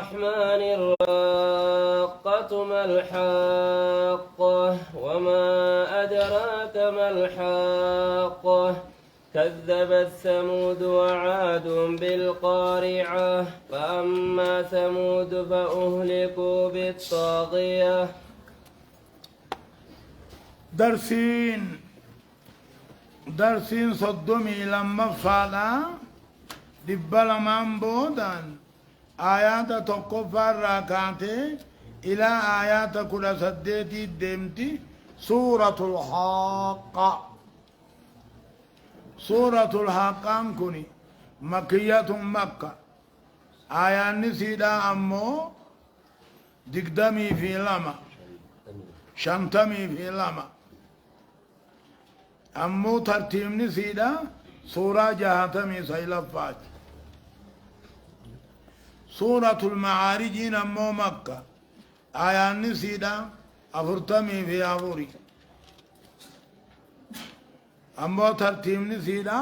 الرحمن الراقة ما الحاقة وما أدراك ما الحاقة كذبت ثمود وعاد بالقارعة فأما ثمود فأهلكوا بالطاغية. درسين صدمي لما فعلا دبلا من بودان آيات تقفى الراكاتي إلى آيات كل سديتي دمتي سورة الحاقة. سورة الحاقة كني مكية مكة آيات نسيدا أمو دقدمي في لما شنتمي في لما أمو ترتيب نسيدا سورة جهتمي سيلفات. سورة المعارج أمو مكة آيات نسيدا أفرتمي في أفوري أمو ترتيب نسيدا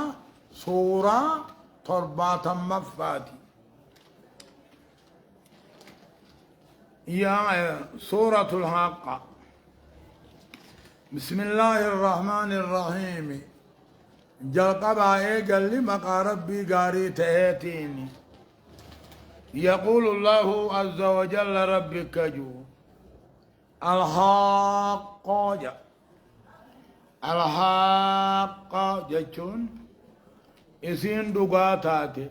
سورة تربات مفاتي. يا سورة الحاقة. بسم الله الرحمن الرحيم. جلقبا قال لي مقا ربي قاري تهيتيني. يقول الله عز وجل ربك جو الحاقة الحاقة جتون اسين دقاتاتي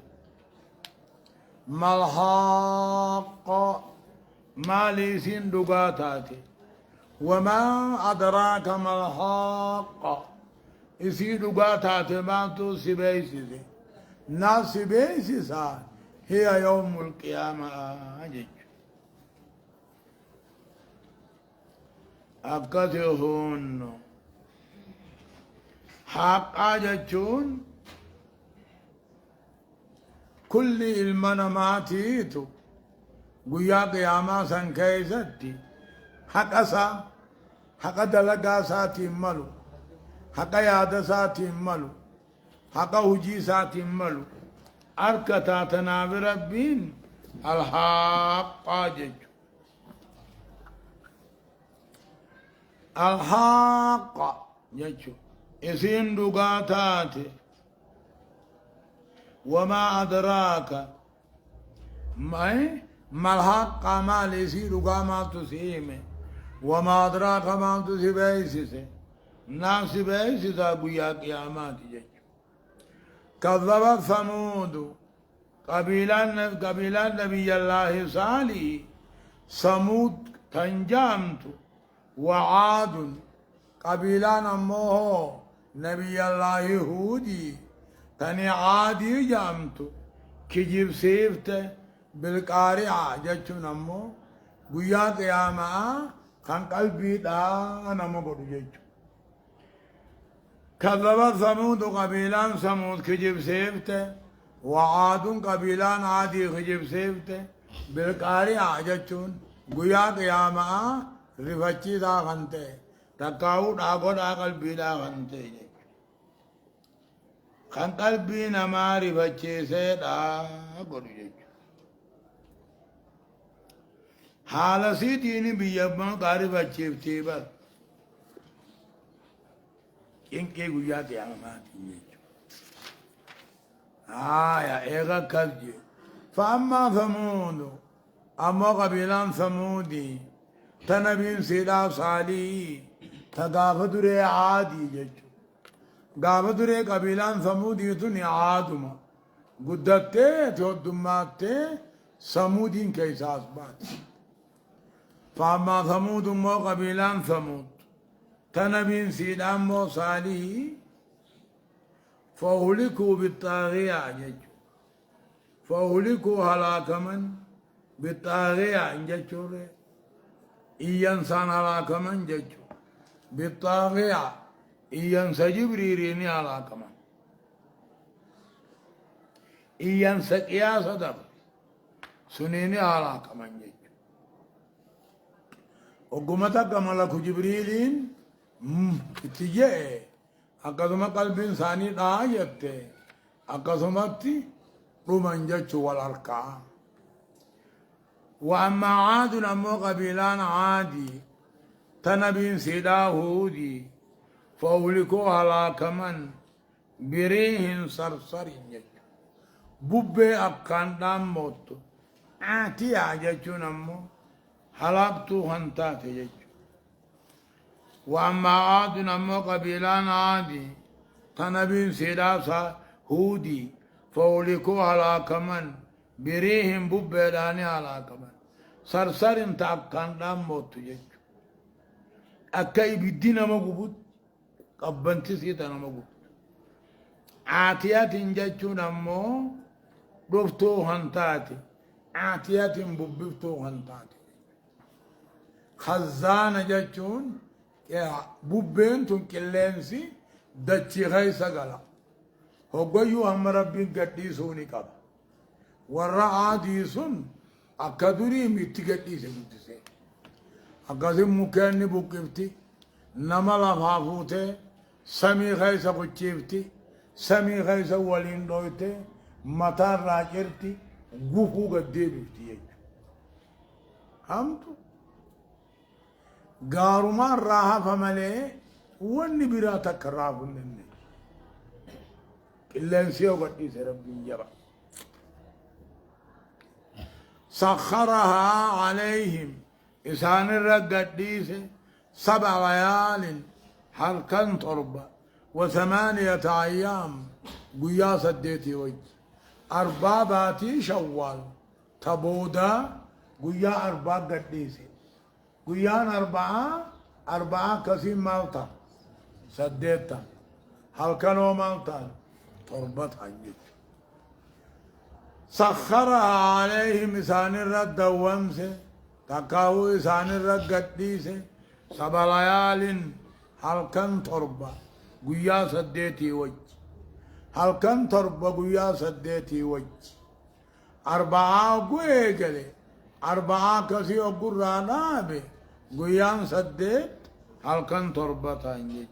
ما الحاقة ما ليسين دقاتاتي وما أدراك ما الحاقة اسين دقاتاتي ما تو سبيسي ناس سبيسي سان هي يوم القيامة أجج أكثرهن حق أججون كل المناماتيتو قيا قياما سن كيستي حق أسا حق دلقا ساتي ملو حق ياد ساتي ملو حق هجي ساتي ملو أركتا تنابر ربين الحق جج الحق جج اسين دقاتات وما أدراك ما الحق ما ليسي دقا ما تسيمه وما أدراك ما تسيبيسي ناس بيسي تابويا قيامات جج كذب ثمود قبيلة نبي الله صالح ثمود تنجامت وعاد قبيلة نموه نبي الله هودي تني عادي جامت كجيب سيفت بالقارعة جتشو نمو قيا قياما خان قلبي دا نمو قدو جتشو كذبت ثمود قبيلان ثمود كجيب سيفته وعاد قبيلان عادي كجيب سيفته بالقارعة جتشون قيا قياما رفتشي دا خنته تقاو داقو دا قلبي دا خنته خان قلبي نما رفتشي سيدا قدو جتشو حال سيديني بيبان قاري فتشي فتيبت इनके गुया क़यामत ये आया एगा कल्जे फामा समूद अम्मा कबीलान समूदी तनबीन सीधा साली थगाफदुरे आदि जचु गाफदुरे कबीलान समूदी तो निआदुमा गुद्दते तो दुम्माते समूदीन के साथ बात फामा समूद अम्मा कबीलान समूद تنبين سيدام وصالح فأهلكوا بالطاغية جج فأهلكوا هلاكمن بالطاغية ججور إيانسان هلاكمن جج بالطاغية إيانس جبريريني هلاكمن إيانس قياس دب سنيني هلاكمن جج وقمتك ملك جبريلين اتجاه akkasuma qalbiin isaanii dhaa jette akkasumatti dhuman jechuu wal harkaa وأما عاد أمو قبيلان عادي تنبين سيدا هودي فأولكوا هلاكمن بريح صرصر بوبي أبكان دام موتو آتي عججون أمو حلابتو هنتات يجو وأما عاد أمو قبيلان عادي تنبين سيدا هودي فأولكوا هلاكمن بريهم بوبيداني هلاكمن صرصر تأبكان دام موتو يجو أكاي بدينا مقبوط قبنتي سيتنا مقبوط عاتيات ججون أمو رفتو هنتاتي عاتيات ببفتو هنتاتي خزانة ججون بوبين تون كلينسي دچي غيسا غلا هوغيو هم ربين قديسوني قب ورا عاديسون أكادوري ميتي سي أكاسي مكاني بوكفتي نمالا فافوتي سمي غيسا بچيفتي سمي غيسا ولين دويتي مطار راجرتي غوفو قدي بفتي همتو غارومان راها فمالي واني براتك رافو لني إلا نسيو قدي سربي جبا سخرها عليهم إسان الرقديس 7 ليال حلقا تربة و8 أيام قياس الديتي وجه أرباباتي شوال تبودا قيا 4 قديسي قيان 4 كسيم مالتا سديتا حلقا مالتا تربة حجج سخرها عليهم إسان الرد دوامسه تكاو إسان الرد قديسه 7 ليال حلقا تربة قيا سديتي وجه حلقا تربة قيا سديتي وجه 4 قويقلي 4 كسيو قرانا به قيان سديت حلقا تربة تنجج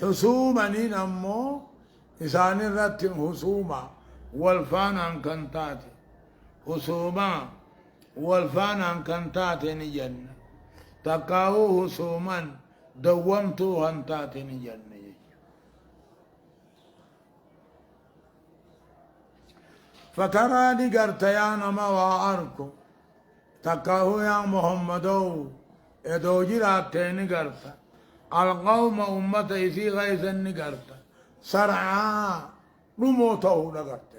حسوما أمو إسان الرد حسوما والفان عن كنتاتي حسوما والفان عن كنتاتي نجنة تقاو حسوما دومتو هنتاتي نجنة فترى قرتيان ما واركو تقاو يا محمدو ادو جراتين قرتا القوم أمة إسي غيثن قرتا سرعا رموته لقرتا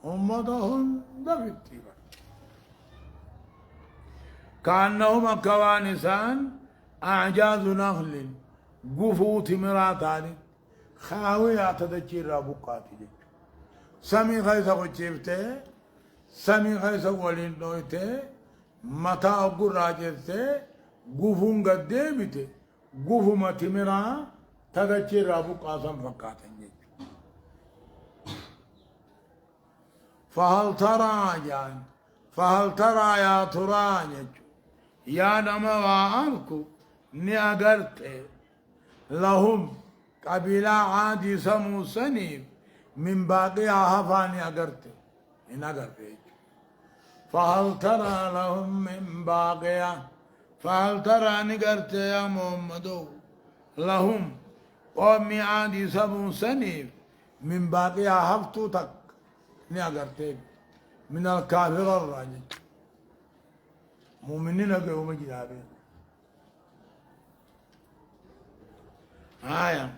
أمتهم دفتي كأنهم كوانسان أعجاز نخل قفو تمراتاني خاوية تدجير رابقاتي سمي غيثة وچيفته سمي غيثة ولين دويته متا أقول راجته قفون قد ديبته قفو ما تمرا تدجير رابقاتم فقاتن فهل ترى جان فهل ترى يا ترى يا نما واركو ني اغرت لهم قبيلة عادي سمو سنيف من باقي هفاني اغرت ان اغرت فهل ترى لهم من باقي فهل ترى نغرت يا محمد لهم قوم عادي سمو سنيف من باقي هفتو تك ني اغرت من الكافر الراجل مؤمنين قوم جدابين آية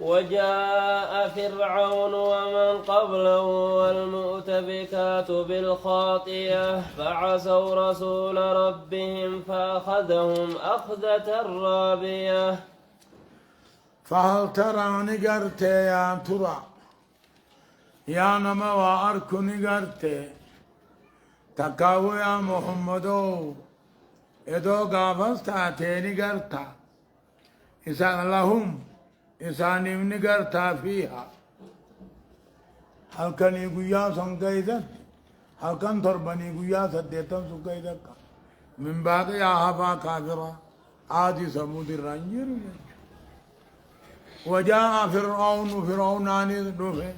وجاء فرعون ومن قبله والمؤتفكات بالخاطئة فعصوا رسول ربهم فأخذهم أخذة رابية فهل ترى نقرت يا ترى يا نما وارك نقرت تكاو يا محمدو ادو غافز تاتي نقرتا إسان لهم إسان نقرتا فيها هل كان يقويا سنقيدا هل كان تربني يقويا سديتا سنقيدا من باقي آهفا كافرا آدي سمود الرنجر وجاء فرعون فرعون آني دفه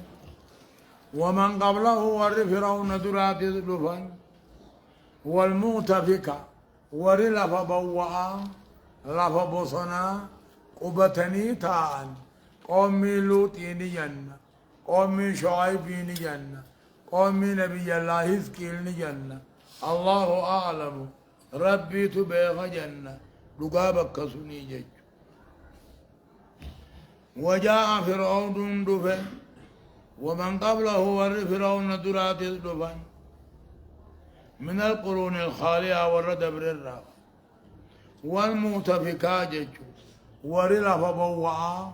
ومن قبله ور فرعون درات دفن والمؤتفكة ور لف بوعا لف بصنا قبتني تان قومي لوطين جنة قومي شعيبين جنة قومي نبي الله هزكيل جنة الله أعلم ربي تبيغ جنة لقابك سني جج وجاء فرعون دفن ومن قبله ور فرعون درات دفن من القرون الخالية ورد بررا والمؤتفكات جج ور لفبوعا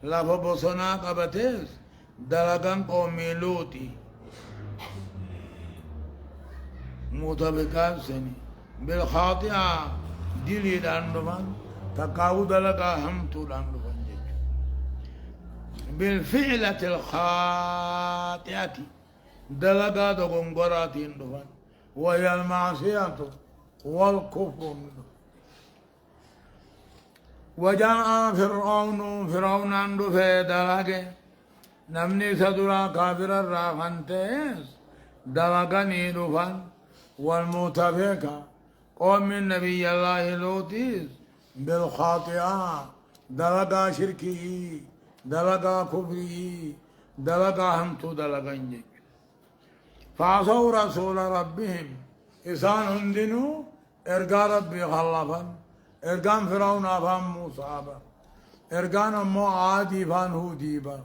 لفبصنا قبتيس دلقان قومي لوتي مؤتفكات سني بالخاطئة دلي داندفن تقاو دلقا همتو داندفن جج بالفعلة الخاطئة دلقا دغنغرات دفن وهي المعصية والكفر وجاء فرعون عنده في دلقه نمني سدرا كافر الرافنتيس دلقني دفن والمتفقة قوم من نبي الله لوطيس بالخاطئة دلقا شركي دلقا كفري دلقا همتو دلقا نجج فعصوا رسول ربهم إسان هندنو إرقا ربي خلفا إرقان فرعون أفهم موسى إرقان أمو عادي فان هودي بر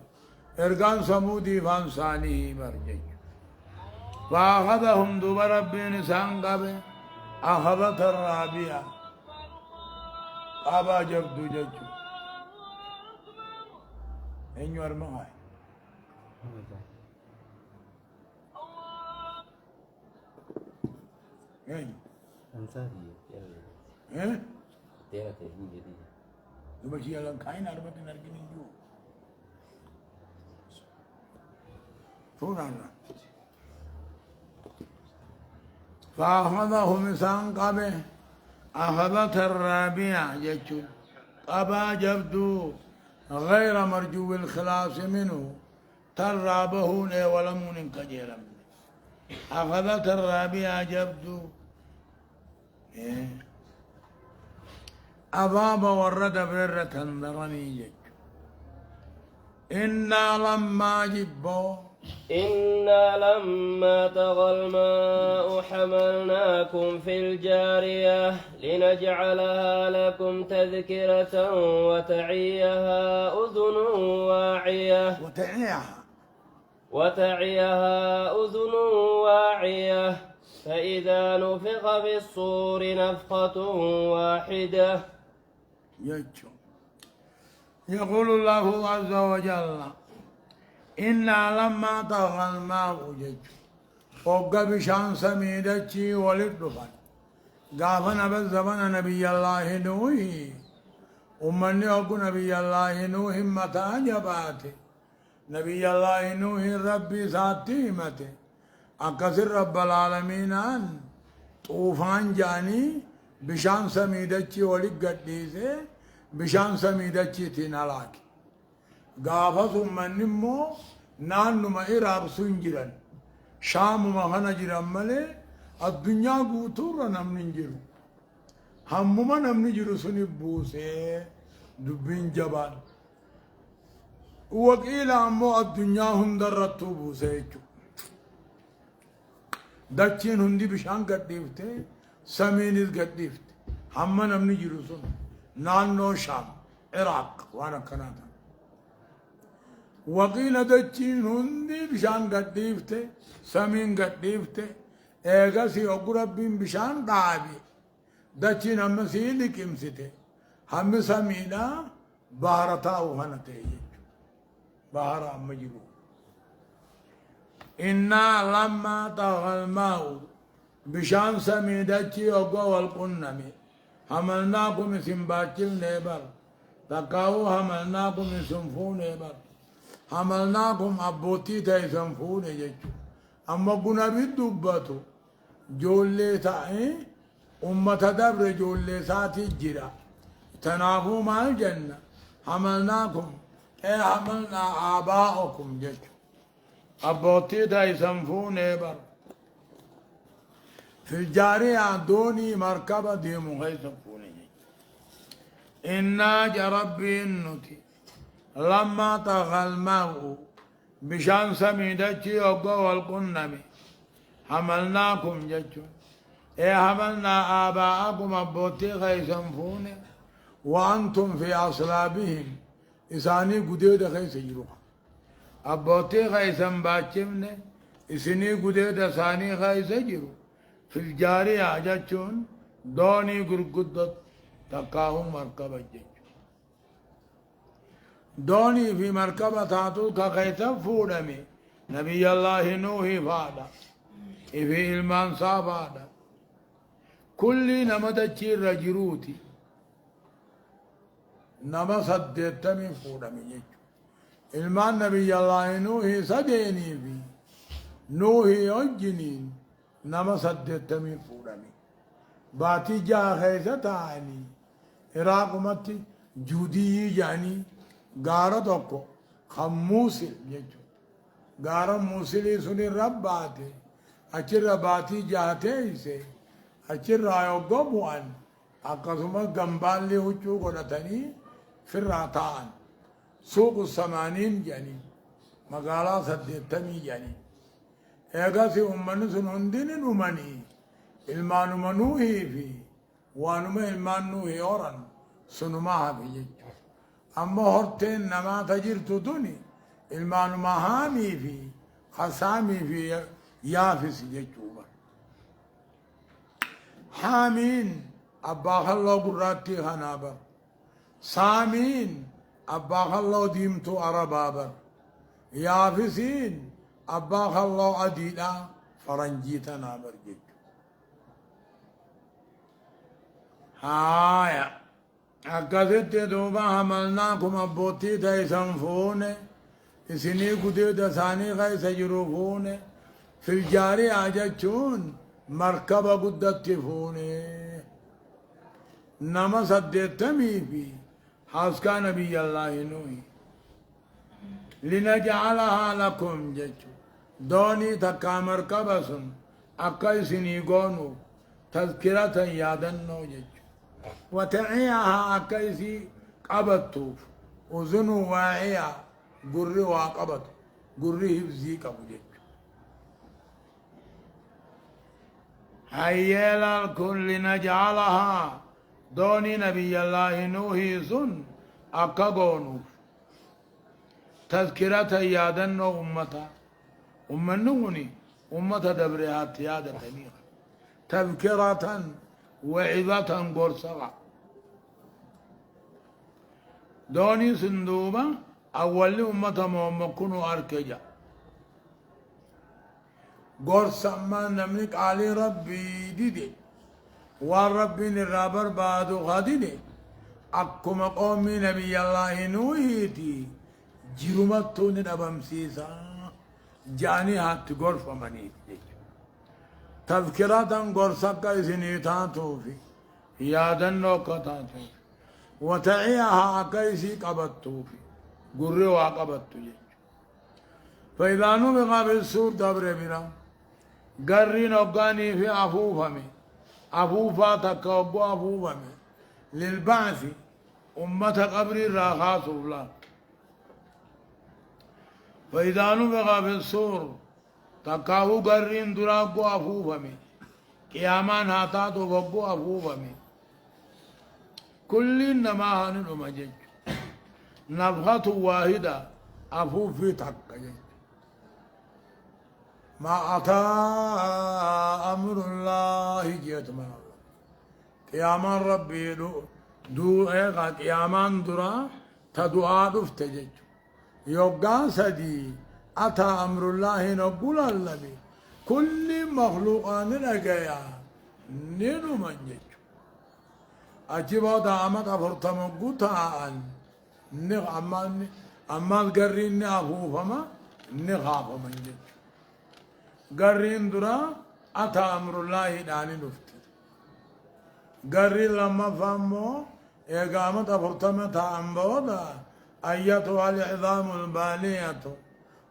إرقان سمودي فان صالحي برجج فأخذهم دوب ربي نسان قبل أخذت الرابية أبا جبدو ججو إن يرمغاي إيه أنصاري إيه تيرا تهين جديد يبشي يلان كاين أربعة نرجين جو سبحان الله فأخذهم إنسان قبه أخذت الرابية جتشو قبا جبدو غير مرجو الخلاص منه ترابهون ولمون كجيرا أخذت الرابية جبدو أضاب ورد برة ذرني جج إنا لما جبوا إنا لما طغى الماء حملناكم في الجارية لنجعلها لكم تذكرة وتعيها أذن واعية أذن واعية فإذا نفخ في الصور نفخة واحدة يجو يقول الله عز وجل إنا لما طغى الماء جج فوق بشان سميدتي ولدفن قافنا بالزمن نبي الله نوح أمني أكو نبي الله نوح متى جباته نبي الله نوح ربي ساتي مته أكثر رب العالمين أن طوفان جاني بشان سميدتي ولد قديسه بشان سميدتي تنالاك قافة من نمو نانو ما إراب سنجران شام ما خنا جران ملي الدنيا قوتورا نمن جرو هم ما نمن جرو سني بوسي دبين جبان وقيل أمو الدنيا هندرتو بوسي دچين هندي بشان قديفته سمينيز قديفته هم ما نمن جرو سن نانو شام عراق وانا كندا وقيل دچين هندي بشان قديفته سمين قديفته ايغسي اقربين بشان دابي دچين هم سيلي كمسته هم سمينا بارتا وهنته بارا مجرو إنا لما طغى الماء بشان سميدتي وقوى القنمي حملناكم سنباكل نيبر تقاو حملناكم سنفون نيبر حملناكم أبوتي تاي سنفون يجو أما قنا بالدباتو جولي تاي أمة دبر جولي ساتي جرا تنافو مع الجنة حملناكم إيه حملنا آباءكم جيشو أبوتي دا يسنفوني بر في الجارية دوني مركبة دي مغيسنفوني إنا جربي النتي لما طغى الماء بشان سميدتي وقوى القنمي حملناكم جتشو إيه حملنا آباءكم أبوتي غيسنفوني وأنتم في أصلابهم إساني قديد غيس يروح أبوتي غيسن باچمني إسني قديد ثاني غيس يروح في الجارية جتشون دوني قرقدت تقاهم مركبة جتشو دوني في مركبة تاتو كغيث فودمي نبي الله نوحي فادا في إلمان صافادا كل نمدتشي رجروتي نما صدتمي فودمي جتشو إلمان نبي الله نوحي صديني في نوحي أجنين نما صدتمي فودمي باتي جا خيث تاني عراق متي جودي جاني غارة توكو خموسل جيجو غارة موسلي سني رباتي أچر رباتي جاته إسي أچر رايو قبوان أقسم غمبان لي هچو قدتني في الراتان سوق السمانين جاني مقالا سدتمي جاني ايغا سي امن سنندين نماني ilmaanu manuuhi fi waanuma ilmaan nuuhi oran sunumaha fi jechu amma horteen namaata jirtu tuni ilmaanuma haamii fi hasaamii fi yaafisi jechuuba haamiin abbaa kalloo gurraattii kanaa bar saamiin abbaa kalloo diimtuu arabaa bar yaafisiin abbaa kalloo adiidha faranjii tanaa bar jechu هايا أكثت دوبا حملناكم أبوتي تيسن فون إسني قديد ثاني غيس يروفون في الجاري أجتشون مركبة قدت فون نما صدتمي في حاسكا نبي الله نوحي لنجعلها لكم جتشو دوني تكا مركبة سن أكا إسني قونو تذكرة يادنو جتشو وتعيها أكيسي قبطوف وزنو واعية قري وقبط قري هفزي قبجك هيا الكل نجعلها دوني نبي الله نوحي سن أكبونوف تذكرة يادنو أمتا أمنوني أمتا دبريات يادة تنيخ تذكرة وعظة قرصة دوني صندوبة أول أمة مكونو أركجا قرصة ما نملك علي ربي ديدي والربي نرابر بعدو خديدي أكما قومي نبي الله نوحيتي جرمتو ندبم سيسا جاني هات غرفة منيت تذكرة قرصك إسني تاتوفي يادنو كتاتوفي وتعيها كيسي قبطوفي قروا قبطو جيج فإذا نبغى بالسور دبر برا قرين أبقاني في أفوفمي أفوفا تكوبو أفوفمي للبعث أمة قبر الراخاص الله فإذا نبغى بالسور تكاو قرين دراغو أفوفمي قيامان هاتاتو بقو أفوفمي كل إنما هنن مجج نفخة واحدة أفوفي تكجج ما أتى أمر الله جيت من الله قيامان ربي دو إيغا قيامان درا تدعا دفتجج يوغان سدي أتى أمر الله نقول النبي كل مخلوقان نجايا نينو منجج أجيبا دامت أفرتم قطعا نغ أما القرين أفوفما نغاف منجج قرين درا أتى أمر الله داني نفت قرين لما فهمو إقامت أفرتم تأمبودا أيتها العظام البالية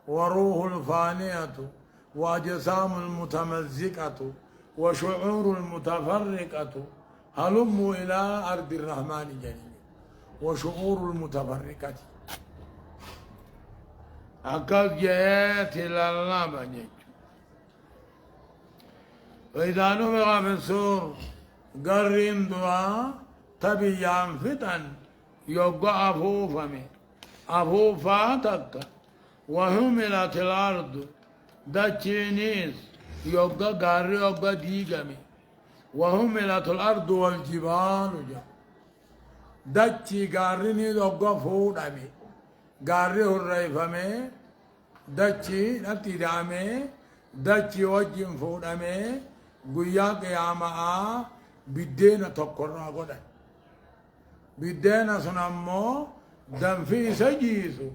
وروح الفانية وأجسام المتمزقة وشعور المتفرقة هلموا إلى أرض الرحمن جميعا وشعور المتفرقة أكاد جاءت إلى الله بجد فإذا نفخ في الصور قرين دعاء تبيان فتن يوقع أفوفا أفوفا تكا وهملت الأرض دتشينيس يوقع قاري يوقع ديقمي وهملت الأرض والجبال دتشي قاريني يوقع فودمي قاري الريفمي دتشي نتي دامي دتشي وجين فودمي قيا قياما بدينا تقرى قدا بدينا سنمو دم في سجيسو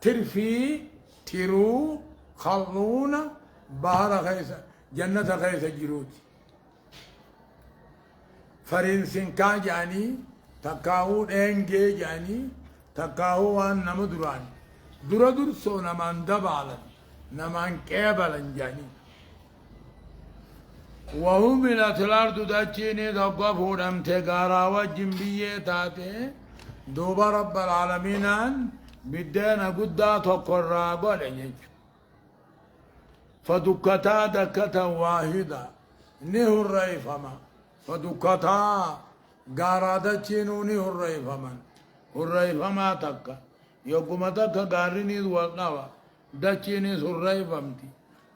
ترفي تيرو خلونا بحر خيسا جنة خيسا جروت فرنسنكا جاني تكاو انجي جاني تكاو وان نمدران درا درسو نمان دبالا نمان كيبالا جاني وهملت الأرض دچيني دقفوا دم تقارا وجنبية تاتي دوبا رب العالمين بدينا قدا تقرى قول فدكتا دكة واحدة نهو الريفما فدكتا قارا دچينو نهو الريفما الريفما تكا يقوم تكا قاريني دوالنوا دچيني الريفمتي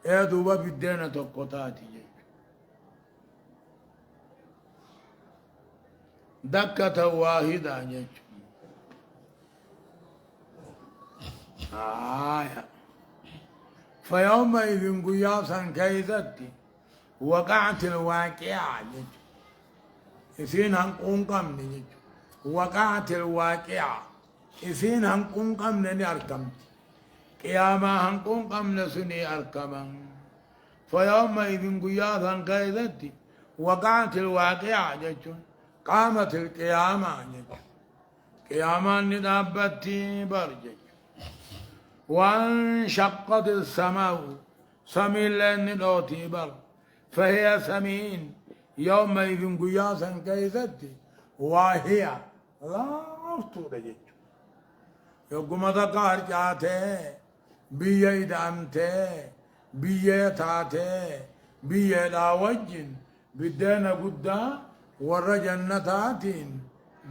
ايه دوبا بدينا تقطاتي دكة واحدة جيش فيومئذ قياسا كيدتي وقعت الواقعة جيش إثين هنقون قمني جيش وقعت الواقعة إثين هنقون قمني أركمت قياما هنقون قمن سني أركما فيومئذ قياسا كيدتي وقعت الواقعة جيش قامت القيامة قيامة ندابتي برجج وانشقت السماء سمين لن دوتي بر فهي سمين يومئذ قياسا كيستي وهي لا أفتو رجج يقوم تقار جاته بيه دامته بيه تاته بيه لا وجن بدينا قدام ورا جنتاتين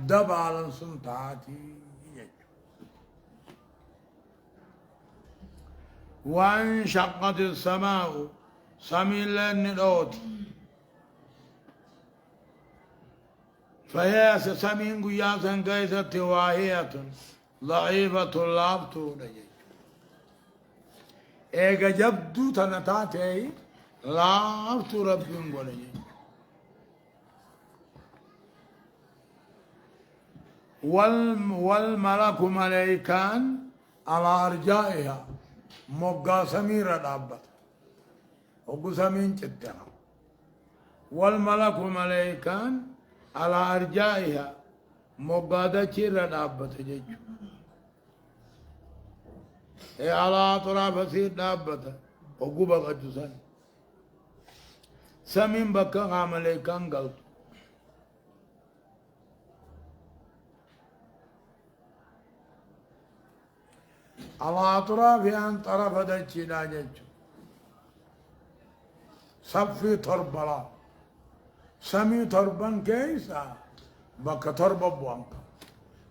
دبالا سنتاتي وانشقت السماء سمين لن دوت فهي سمين قياسا كيست واهية ضعيفة لابتو ايجا جبدو تنتاتي لابتو ربين قولي والملك ملائكان على أرجائها مقا سميرة دابت وقو سمين جدها والملك ملائكان على أرجائها مقا دچيرة دابت جيجو على أطراف سير دابت وقو بقى جسن سمين بقى ملائكان قلت على أطرافها أن طرف دجي لا جج صفي تربلا سمي تربا كيسا بك ترب بوانك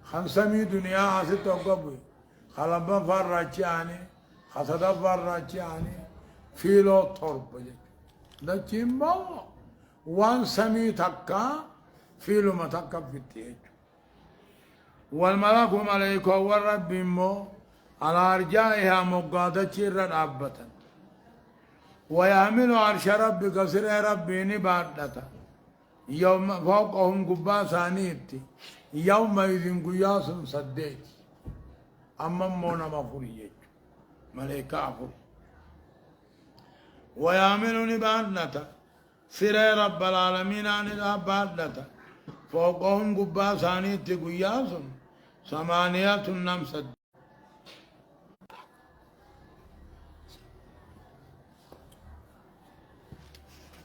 خان سمي دنيا عسيت وقبي خلبا فراتياني خسدا فراتياني فيلو ترب جج دجي مبا وان سمي تكا فيلو ما تكا في التيج والملك ملائكة والرب مو على أرجائها مقادة رابة ويحمل عرش ربك سر ربي نبادة يوم فوقهم قبا ثانيتي يومئذ قياس سديت أما مونا مفريج ملائكة عفر ويحمل نبادة سر رب العالمين نبادة فوقهم قبا ثانيتي قياس ثمانية نمسد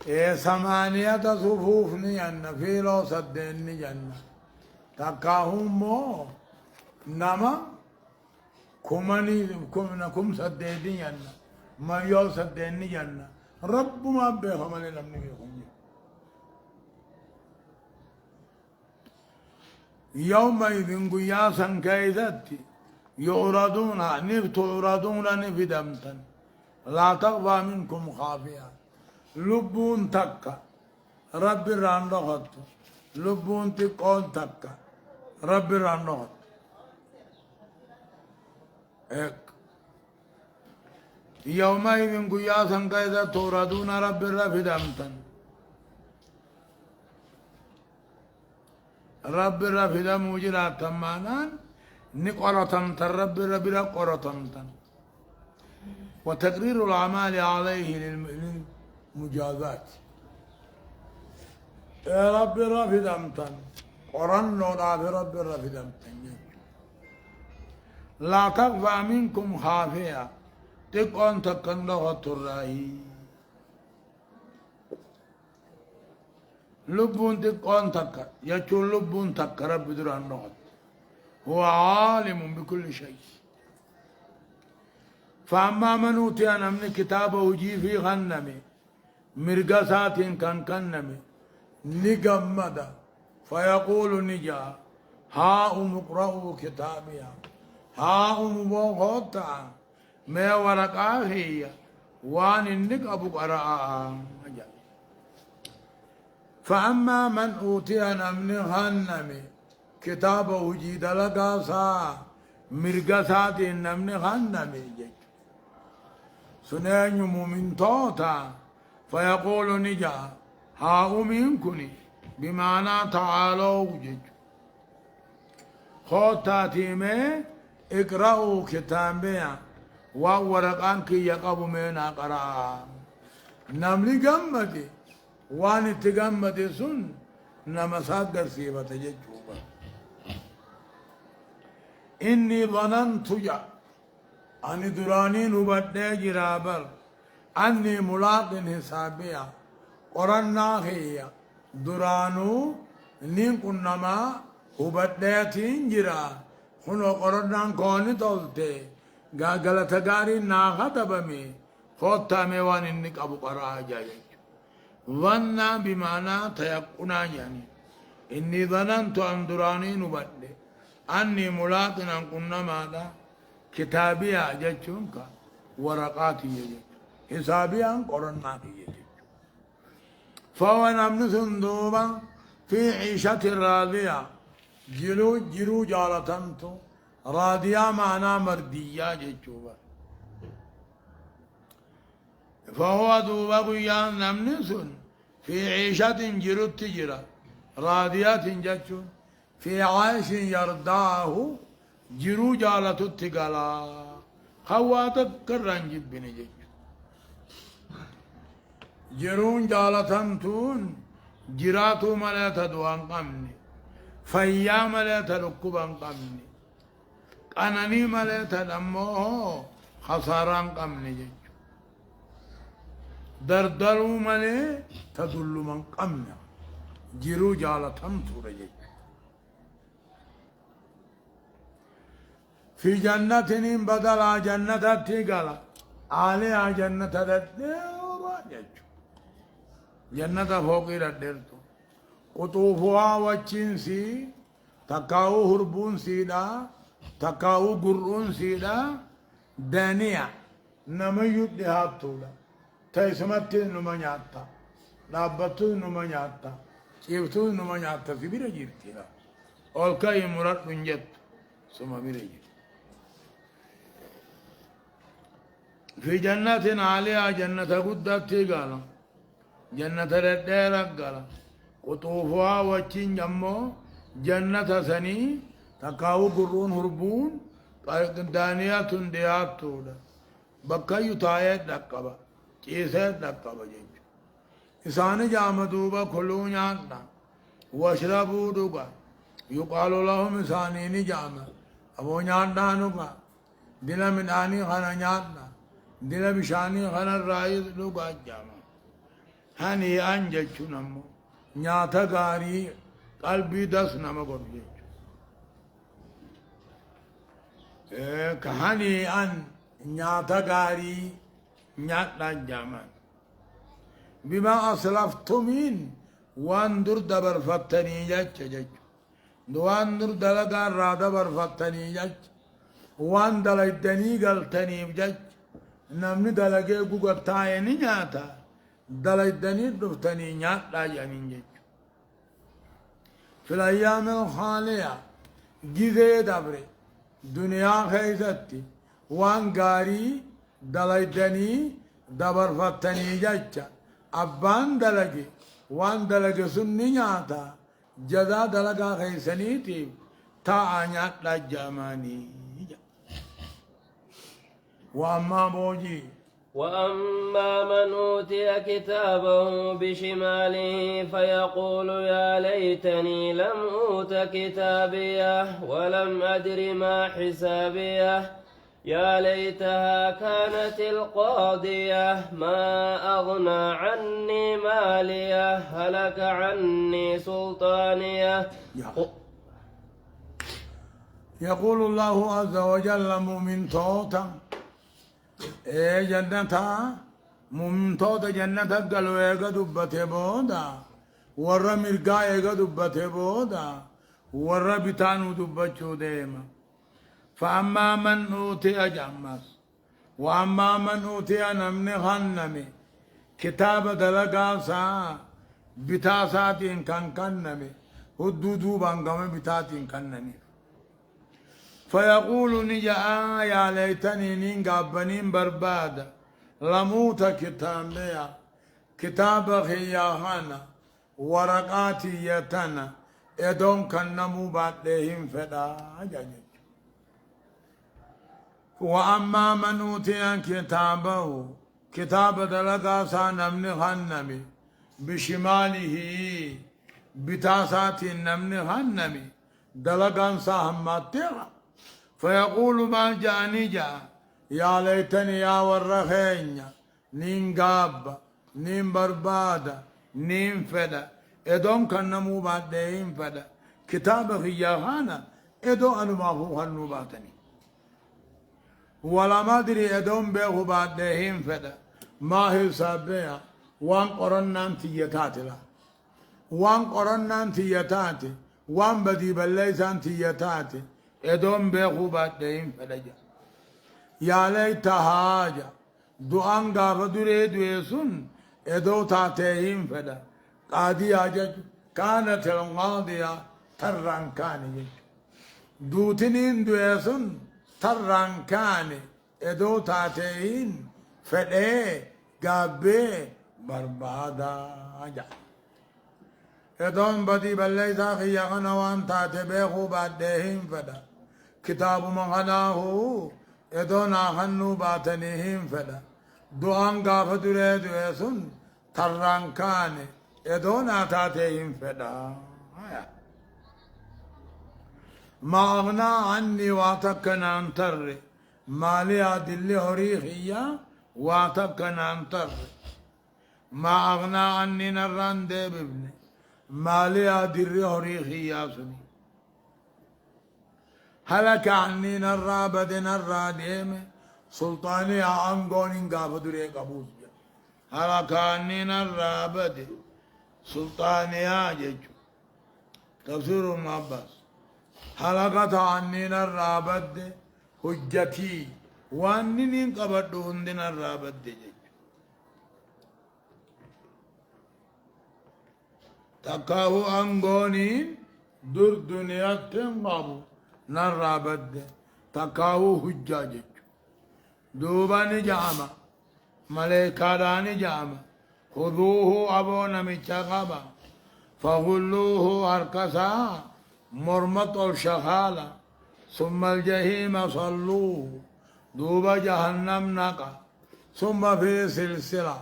إيه ثمانية صفوف جنة في لو سدين جنة تكاهم مو نما كم سدين جنة ما يو سدين جنة رب ما بيهم اللي لم يكن يومئذ قياسا كيدتي يعرضون تعرضون نفدمتا لا تخفى منكم خافية لبون تكا رب راندوت لبون تكون تكا رب راندوت اك يومئذ قياسا كيدا تعرضون رب رفدمتا رب رفدم وجرات تمانان نقرتم رب قرتم وتقرير الأعمال عليه للمجازات يا رب رفدمتن قرن رب رفدمتن لا تخفى منكم خافية تكون تكنده التراهي لبون تكون تكا يجول لبون تكا رب دران نغط هو عالم بكل شيء فأما من أوتي من كتابه جي في غنمي مرقسات كان كنمي نقمد فيقول نجا ها اقرأوا كتابيا ها بوغوتا ما ورقاه هي وان النقب قرأ فأما من أوتي من غنمي كتابه جيد لقاسا مرقسات من غنمي سنين من توتا فيقول نجا ها منكني بمعنى تعالوا جج خوتاتي مي اقرأوا كتابيا وورقان كي يقبوا منا قراء نملي قمتي وان تقمتي سن نمسات قرسيبة ججوبة إني ظننت جا أني درانين وبدأ جرابر أني ملاق حسابيا قرنا هي درانو نين كنما وبدأ تنجرا خنو قرنا كوني تولتي غاغلة غاري ناغا تبمي خوتا ميوان إنك أبو قرآ جاي ظنا بمعنى تيقنا يعني إني ظننت أن درانين وبدأ أني ملاق أن كنما دا كتابيا جتشونك ورقاتي جتشون حسابيا قرنا هي فهو نمن سندوبا في عيشة راضية جرو جالتنتو راضية معنى مردية جتشوبا فهو دوبا قيان نمن سن في عيشة جرو تجرى راضية جتشون في عيش يرداه جرو جالتو تقلا خواتك كران جبني جتشون جرون جالتنتون جراتو مليتا دوان قمني فيا مليتا ركبان قمني قناني مليتا دموه خساران قمني جيجو دردرو ملي تدلو من قمنا جرو جالتنتو رجيجو في جنة بدل جنة تيقلا عليها جنة تدور جيجو جنة فوقي ردرتو قطوفها وچنسي تكاو هربون سيدا تكاو قرون سيدا دانيا نميوت دهاتولا تيسمتي نمانياتا لابتو نمانياتا شيفتو نمانياتا في بيرا جيرتيلا أولكاي مرات نجت سما بيرا جيرتي في جنة عليها جنة قدت تيغالا جنة رديرة قالا قطوفها وچين جمو جنة سني تقاو قرون هربون دانيات ديات تودا بكا يتايت دقبا چيسيت دقبا جيج إسان جامدوبا كلو نياتنا واشربوا دوبا يقال لهم إسانين جامع أبو نياتنا نوبا دل من آني خانا نياتنا دل بشاني خانا الرائد دوبا جامع هنيئا جتشون أمو نياتا غاري قلبي دس نما قد جتشو كهنيئا نياتا غاري نياتا جامان بما أسلفتمين وان در دبر فتني جتش جتشو دوان در دلقا را دبر فتني جتش وان دلقدني قلتني جتش نمني دلقه قوغتايني نياتا دلقدني دفتني نياتا جانين جتش في الأيام الخالية جيزي دبري دنيا خيزتي وان غاري دلقدني دبر فتني جتش أبان دلقي وان دلقي سني نياتا جزا دلقا خيسنيتي تا نياتا جاماني وأما بوجي وأما من أوتي كتابه بشماله فيقول يا ليتني لم أوت كتابيه ولم أدر ما حسابيه يا ليتها كانت القاضية ما أغنى عني ماليه هلك عني سلطانيه يقول الله عز وجل مؤمن توتا إيه جنتا مؤمن توتا جنتا قالوا إيقا دبته بودا ورى مرقا إيقا دبته بودا ورى بتانو دبتشو ديما فأما من أوتي أجمس وأما من أوتي نمني غنمي كتاب دلقا سا بتاساتين كان كنمي هدودو بانقامي بتاتين كنمي فيقول نجا يا ليتني نينقابنين بربادا لموت كتابيا كتاب خياهانا ورقاتي يتنا ادون كنمو بعدهم فدا جاجج وأما من أوتي كتابه كتاب دلقا سانمن خنمي بشماله بتاسات النمن خنمي دلقا ساهماتها فيقول ما جاني جا يا ليتني يا ورخين نين قاب نين بربادا نين فدا ادون كنمو بعدهم فدا كتاب خياهانا ادو أنو ما هو هنو باتني ولا ما أدري أدوم به بعدهم فدا ما هي سابها وان قرنا تيتات لا وان قرنا تيتات وان بدي بليسان تيتات أدوم به بعدهم فدا يا ليتها جا دوان غاف دري دويسون أدو تاتهم فدا قاضي أجج كانت القاضية تران كان دوتنين دويسون تران كان ادو تاتين فدي غابي بربادا جا ادون بدي بلي ساخي يغنى وان تاتي بيخو بعدهم فدا كتاب مغناه ادون آخنو باتنهم فدا دوان غاف دريد ويسن تران كان ادون آتاتهم فدا ما أغنى عني واتكنا انتر مالي أدل هريخيا واتكنا انتر ما أغنى عني نران دي ببني مالي أدل هريخيا سني هلك عني نرى بد نرى ديم سلطاني أنقون انقاف دري قبوز هلك عني نرى بد سلطاني آجج تفسير المعباس حلقة عنين الرابد حجتي وانين قبضوا هندين الرابد تقاه أنغونين در دنيا تنقابو نرابد تقاه حجاج دوباني جامع ملائكة جامع خذوه أبو نميشاقبا فغلوه أركسا مرمط الشخالة ثم الجحيم صلوه دوب جهنم نقا ثم في سلسلة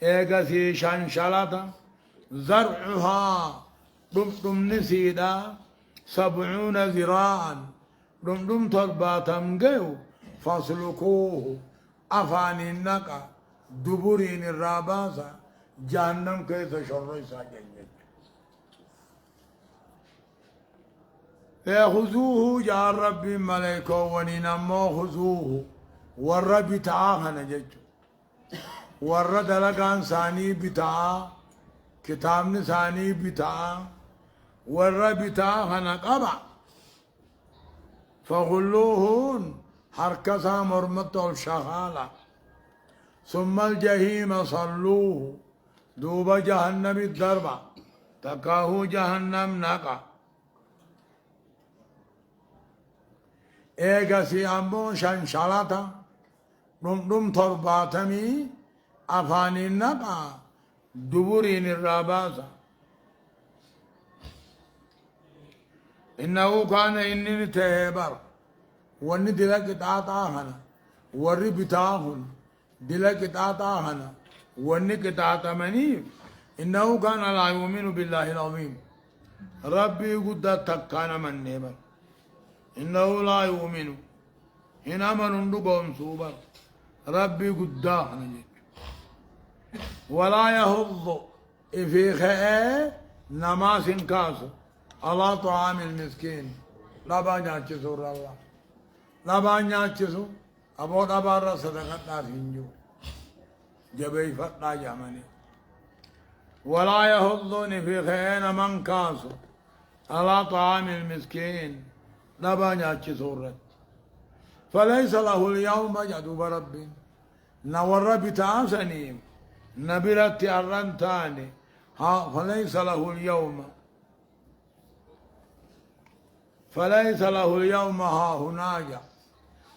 إيقسي شنشلة زرعها دم نسيدا 70 ذراعا دم ترباتم جو فاسلكوه أفاني النقا دبرين الراباسة جهنم كيف شر ساجن خذوه جاء رب ملائكة وننمو خذوه والرب تعاه نجج والرد لقان ثاني بتاع كتاب ثاني بتاع والرب تعاه نقبع فغلوهن حركسا مرمت الشغالة ثم الجحيم صلوه دوب جهنم الضربة تقاه جهنم نقع ايغسي امبو شنشالتا دم ترباتمي افاني نقع دبورين الراباسة إنه كان إنني تهبر واني دلك تاتاهنا وري بتاهن دلك تاتاهنا واني كتاتمني إنه كان لا يؤمن بالله العظيم ربي قد تكان من نبر إنه لا يؤمن هنا من نقوم سوبر ربي قد ولا يهض في خاء نماس كاسو على طعام المسكين لا بانيا سور الله لا بانيا سو أبو دبار صدقة تاسينجو جبي فتلا جامني ولا يهضني في خاء من كاسو على طعام المسكين لا بانيا سور فليس له اليوم جدوب ربي نور بتعاسني نبرت الرنتاني ها فليس له اليوم ها هناك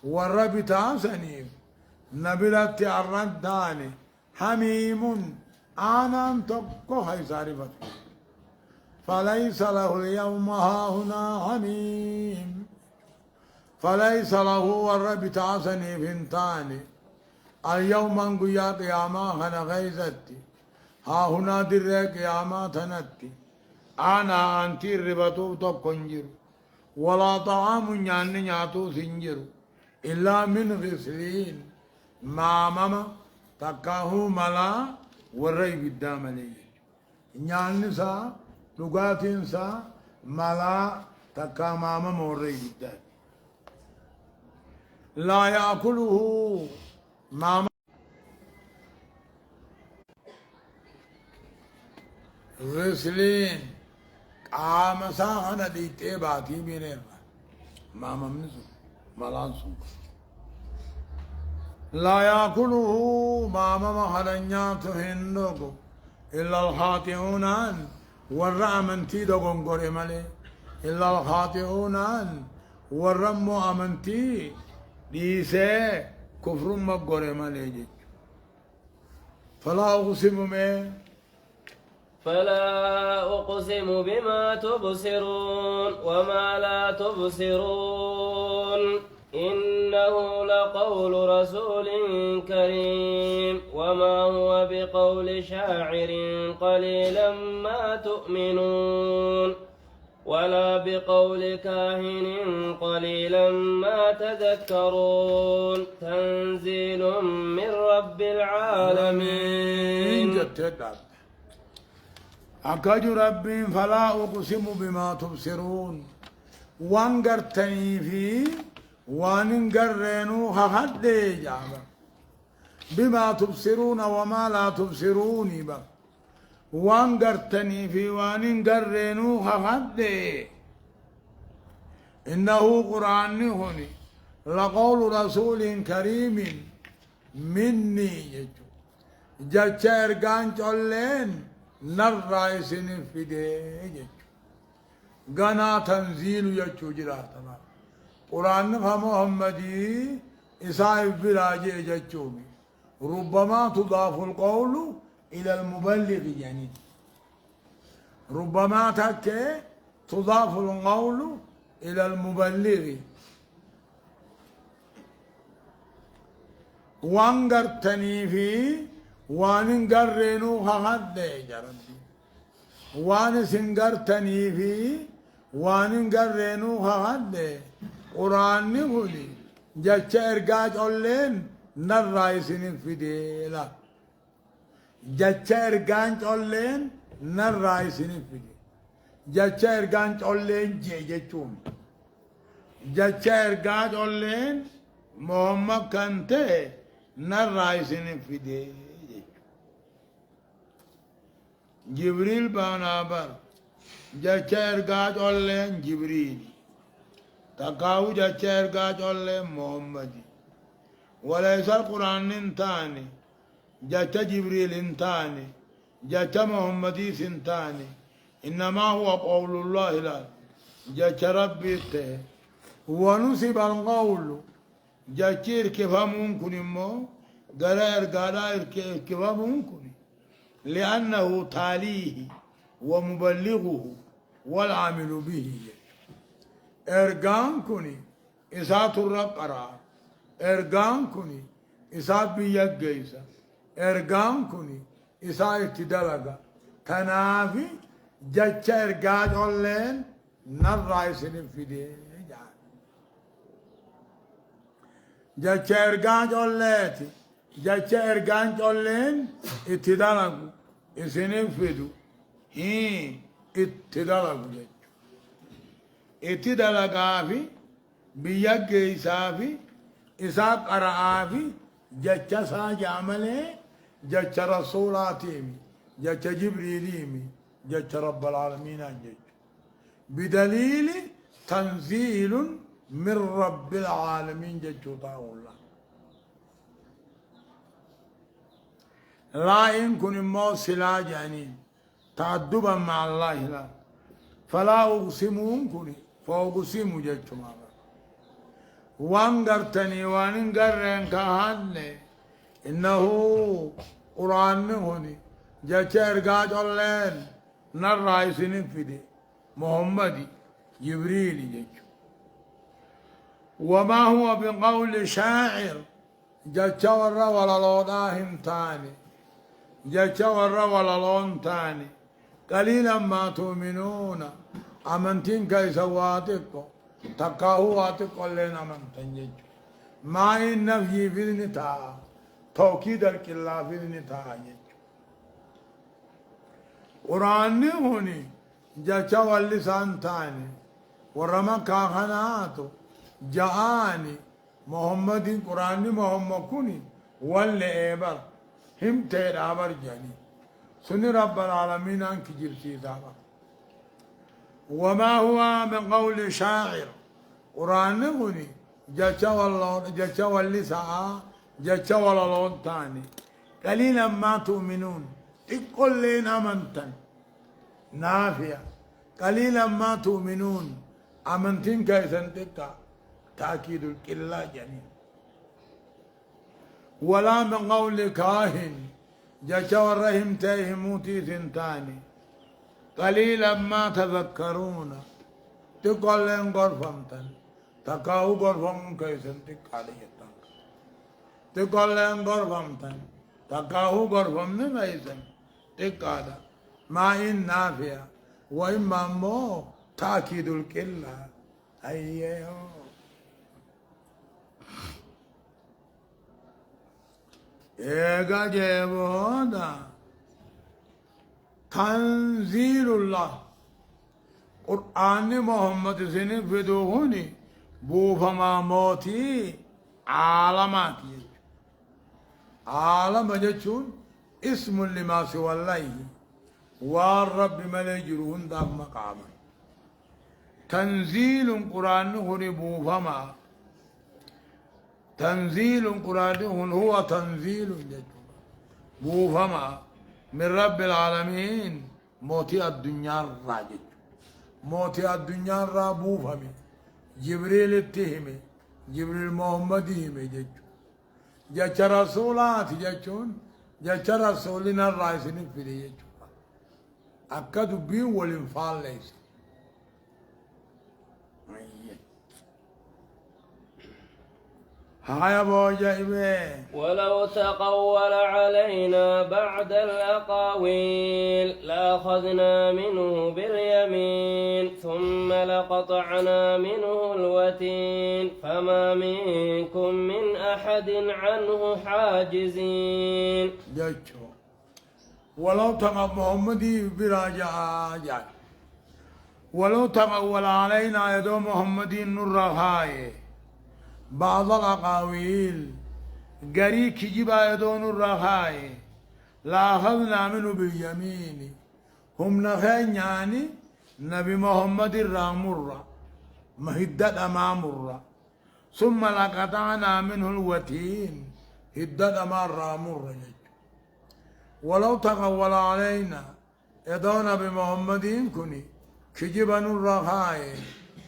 والرب تعسني نبرت الرنتاني حميم آنان تبقى هاي صارفت فليس له اليوم ها هنا حميم فليس له والرب تعسني فنتاني اليوم انقو يا قياما هنا غيزتي ها هنا در قياما تنتي انا انتي ربطو تقنجر ولا طعام نيان نياتو سنجر الا من غسلين ما ماما تكاهو ملا وري بالدام لي نيان نسا لغاتين سا ملا تكا ماما موري بالدام لا يأكله ماما غسلين قام ساخنا ديتي باتي بينير ماما منسو ملانسو لا يأكله ماما مهرنيات هندوكو إلا الخاطئون والرأمنتي دوغن قري مالي إلا الخاطئون والرمو أمنتي ديسي كفر مقر مالي فلا أقسم بما تبصرون وما لا تبصرون إنه لقول رسول كريم وما هو بقول شاعر قليلا ما تؤمنون ولا بقول كاهن قليلا ما تذكرون تنزيل من رب العالمين أكاد ربي فلا أقسم بما تبصرون وانقرتني في وانقرنوا هخد جابا بما تبصرون وما لا تبصرون بقى وانقرتني في وانقرنوا هخد إنه قرآن هني لقول رسول كريم مني جتش ارغان چولين نرى سن فيدي غنا تنزيل يچو جراتا قرآن فمحمدي إسائف براجي جچو ربما تضاف القول إلى المبلغ يعني ربما تكي تضاف القول إلى المبلغ وانقرتني في وانقرنو هغد جربي وان سنقرتني في وانقرنو هغد قرآن نقولي جاتش ارقاج أولين نرائسين في ديلا jecha ergaan colleen narraa isinif fide jecha ergaan colleen jee jechuun jecha ergaa colleen Muhammad kan ta'e narraa isinif fide jechuudha. Jibriil baanaa bar jecha ergaa colleen Jibriili takaawu jecha ergaa colleen Muhammadi وليس القرآن انتاني جاءت جبريل انتاني جاءت محمدي سنتاني إنما هو قول الله لا جاءت ربي ته ونسب القول جاءت كيف ممكن مو قرار قرار كيف ممكن لأنه تاليه ومبلغه والعامل به إرقان كني إسات الرب قرار ergaan kuni isaa biyya geessa ergaan kuni isaa itti dalaga kanaafi jecha ergaa colleen narraa isinif fidee jecha ergaa colleeti jecha ergaan colleen itti dalagu isinif fidu itti dalagu jechu itti dalagaafi biyya geessaafi إساق أرعافي جتشا ساجامله جتشا رسولاتيمي جتشا جبريليمي جتشا رب العالمين جتشا بدليل تنزيل من رب العالمين جتشا الله لا يمكن موصلا جانين تعدبا مع الله لا فلا أقسم يمكن فأقسم جتشا وان قرتني وان قرن كهاني إنه قرآن هوني جاچر قاج اللين نرى سنين فيدي محمدي جبريل جاچو وما هو بقول شاعر جاچور ولا لوناهم تاني جاچور ولا لون تاني قليلا ما تؤمنون أمنتين كيسواتكم تقاهوات كلنا من تنجج ما النفي في النتاع توكيد الكلا في النتاع قرآن هوني جاچا واللسان تاني ورما كاخناتو جاءاني محمد قرآن محمد كوني واللي إبر هم تير عبر جاني سني رب العالمين انك جرسي دابا وما هو من قول شاعر قرآن غني جاچا واللساء جاچا واللون تاني قليلا ما تؤمنون تقول لين أمنتن نافية قليلا ما تؤمنون أمنتين كيسن تكا تأكيد الكلا جنين ولا من قول كاهن جاچا والرحم تيهموتي سنتاني قليلا ما تذكرون تقول لهم غرفمتن تقاو غرفم كيسن تقاليتن تقول لهم غرفمتن تقاو غرفم نميسن تقالا ما إن نافيا وإما مو تأكيد الكلا أيهو إيقا جيبودا تنزيل الله قرآن محمد سنة فدوهني بوفما موتي عالمات عالم جتشون اسم لما سوى الله والرب ملجرون دام مقاما تنزيل قرآن هني بوفما تنزيل قرآن هو تنزيل جتشون بوفما من رب العالمين موتي الدنيا الراجج موتي الدنيا الرابو فمي جبريل التهمي جبريل محمد همي جتشو جتش رسولات جتشون جتش رسولنا الرئيسين في جتشو أكد بي والانفال ليس هاي ابو جايبه ولو تقول علينا بعد الأقاويل لأخذنا منه باليمين ثم لقطعنا منه الوتين فما منكم من أحد عنه حاجزين جاتشو ولو تقى محمدي براجع جاي ولو تقول علينا يدو محمدي نور هاي بعض الأقاويل قري كجبا يدو نور هاي لا أخذنا منه باليمين هم نخين يعني نبي محمد الرامرة مهدد أمام الرّ ثم لقطعنا منه الوتين هدد أمام الرامرة ولو تقول علينا يدون بمحمد كني كجبا نور هاي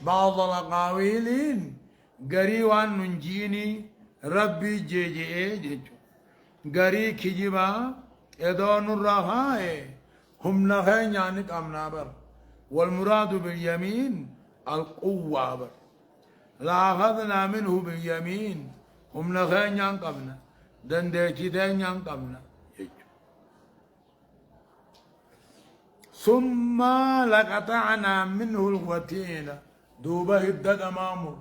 بعض الأقاويلين قري وان ننجيني ربي جي قري كجبا يدون نور هاي هم نخين يعني قمنا بر والمراد باليمين القوة بر لا أخذنا منه باليمين هم نخين يعني قمنا دندتين يعني قمنا ثم لقطعنا منه الوتين دوبه الدد أمامه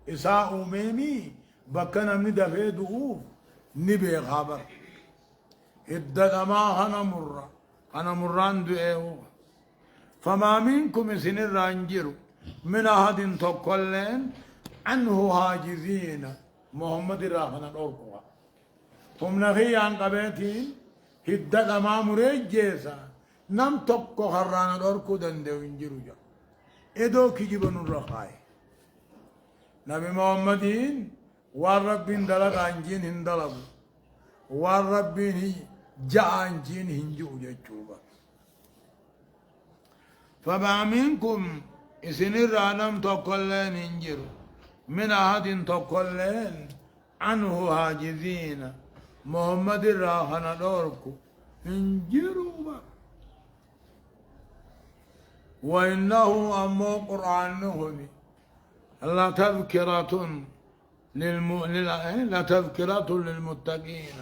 إساء ميمي بكنا من دفع دؤوف نبي خبر الدد ما أنا مران دؤوه فما منكم سن الرانجر من أحد تقلين عنه هاجزين محمد راحنا الأرقوة هم نخي عن قبيتين الدد أمام رجيسا نم تبقى خرانا الأرقو دندو انجرو جا إدو كجبن الرخاي نبي محمدين والربين دلق عنجين هندلق والربين جاء عنجين هنجو جاتشوبا فما منكم إسن الرانم تقلين انجرو من أحد تقلين عنه هاجزين محمد راحنا الأرقو انجرو با وإنه أمو قرآن هني لتذكرة لتذكرة للمتقين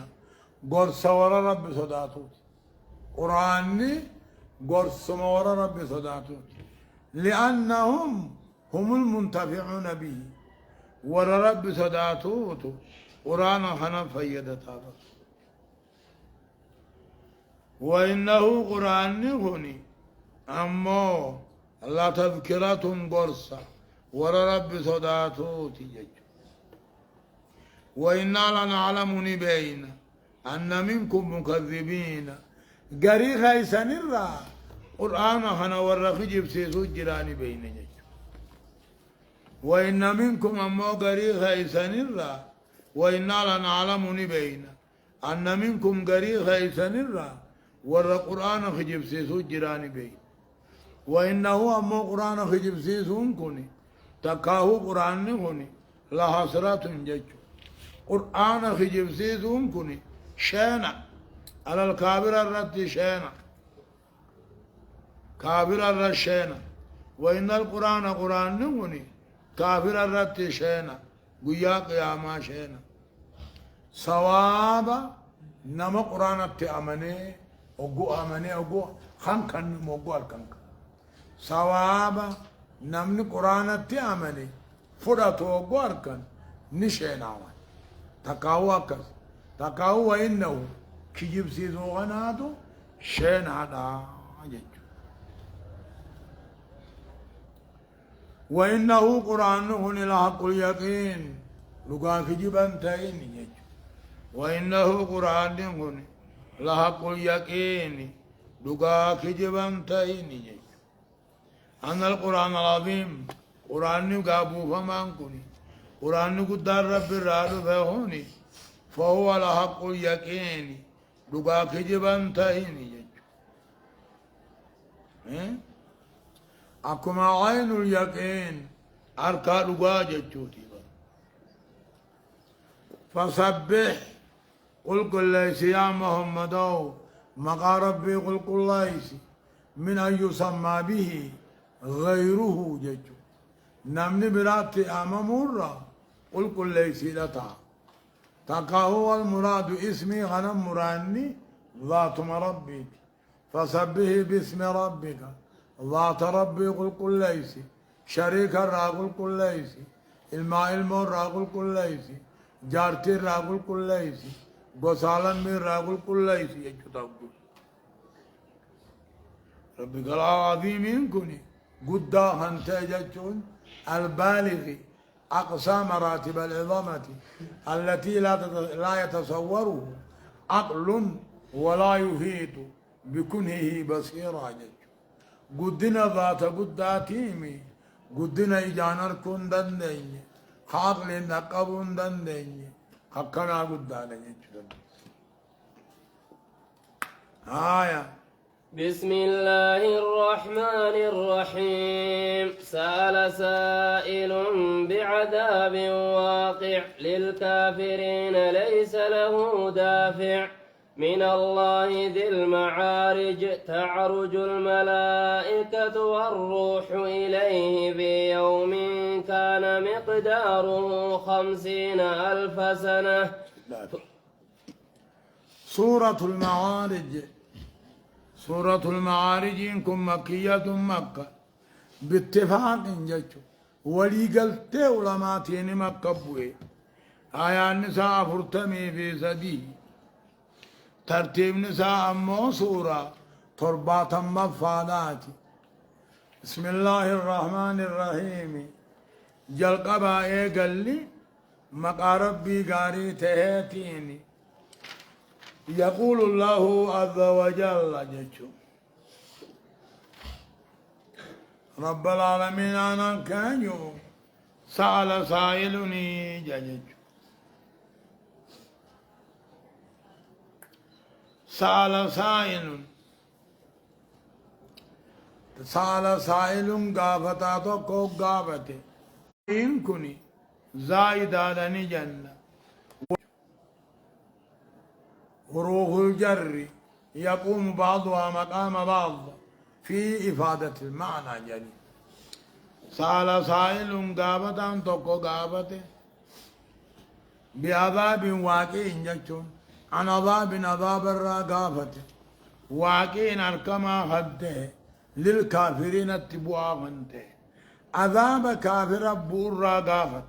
قرص ورا رب صداتوت قرآن قرص ورا رب صداتوت لأنهم هم المنتفعون به ورا رب صداتوت قرآن خنا فيدتا وإنه قرآن هني أمو لا تذكرة قرصة ورا رب صداتوت يجو وإنا لنعلم نبين أن منكم مكذبين قري خيسان الرا قرآن خنا ورخي جبسيسو جراني بين يجو وإن منكم أمو قري خيسان الرا وإنا لنعلم نبين أن منكم قري خيسان الرا ورا قرآن خجب سيسو جراني بين وإنه أمو قرآن خجب سيسون كوني تكاهو قرآن كوني لا حسرات ججو قرآن خجب سيسون كوني شينا على الكابر الرد شينا كابر الرد شينا وإن القرآن قرآن كوني كابر الرد شينا قيا قياما شينا ثوابا نما قرآن التأمني أقو أمني أقو خنكن موقو الكنك ثوابا نمني قرآن التأمني فرطو أقو أركن نشين عوان تقاو أكس تقاو وإنه كيجب سيزو غناتو شين هذا جيجو وإنه قرآن هنا لحق اليقين لقا كيجب أنتين جيجو وإنه قرآن هنا لحق اليقين لقا كيجب أنتين جيجو أن القرآن العظيم قرآن قابو فمان كوني قرآن قدر رب الرادو فهوني فهو لحق اليقين لقا كيجب أنتين جيجو أكما عين اليقين أركا لقا جيجو فسبح قل كل ليس يا محمد مقا ربي قل كل ليس من أن يسمى به غيره ججو نمني برات أمامورا قل كل ليس لتا تقا هو المراد اسمي غنم مراني ذات ربي فسبه باسم ربك ذات ربي قل كل ليس شريك الراقل كل ليس الماء المور راقل كل ليس جارتي راقل كل ليس غسالا من راقل كل ليس يجو تقول ربي قال عظيم كوني قد هنتاجتون البالغ أقصى مراتب العظمة التي لا يتصوره عقل ولا يحيط بكنهه بصيرا قدنا ذات قداتيمي قدنا إجانر كن دندني عقل نقب دندني حقنا قدانا آية بسم الله الرحمن الرحيم سأل سائل بعذاب واقع للكافرين ليس له دافع من الله ذي المعارج تعرج الملائكة والروح إليه في يوم كان مقداره 50,000 سنة. سورة المعارج سورة المعارج إنكم مكية مكة باتفاق جتشو ولي قلت علماتين مكة بوي آية النساء فرتمي في سدي ترتيب نساء أمو سورة تربات مفادات بسم الله الرحمن الرحيم جل قبا قال لي مقاربي قاري تهاتيني يقول الله عز وجل جتشو رب العالمين أنا كانوا سأل سائلني جتشو سأل سائل قافتا تو قافته إن كني زايد على جنة وروح الجر يقوم بعضها مقام بعض في إفادة المعنى جلي سأل سائل قافتا تو قافته بعذاب واقع جتشون عن عذاب الرقافة واقين الكما خده للكافرين اتبوا فنته عذاب كافر ابو الرقافة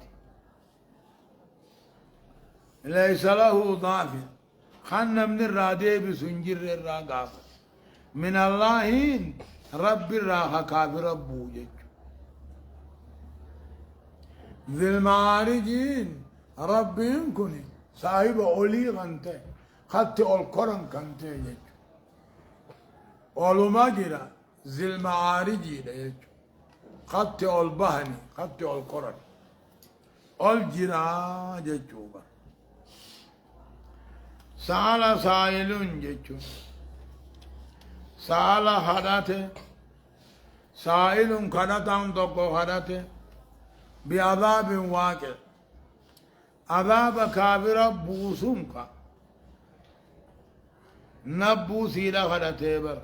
ليس له ضافر خن من الرادي بسنجر الرقافة من الله رب الراحة كافر ابو جج ذي المعارجين رب ينكني صاحب أولي غنته خدت القرن كنته يجو أولو ما جرا ذي المعارج يجو خدت البهني خدت القرن الجرا يجوبا سأل سائل يجو سأل حدث سائل كدتان تقو حدث بعذاب واقع عذاب كافر بوسنك نبو سيلا خدتيبر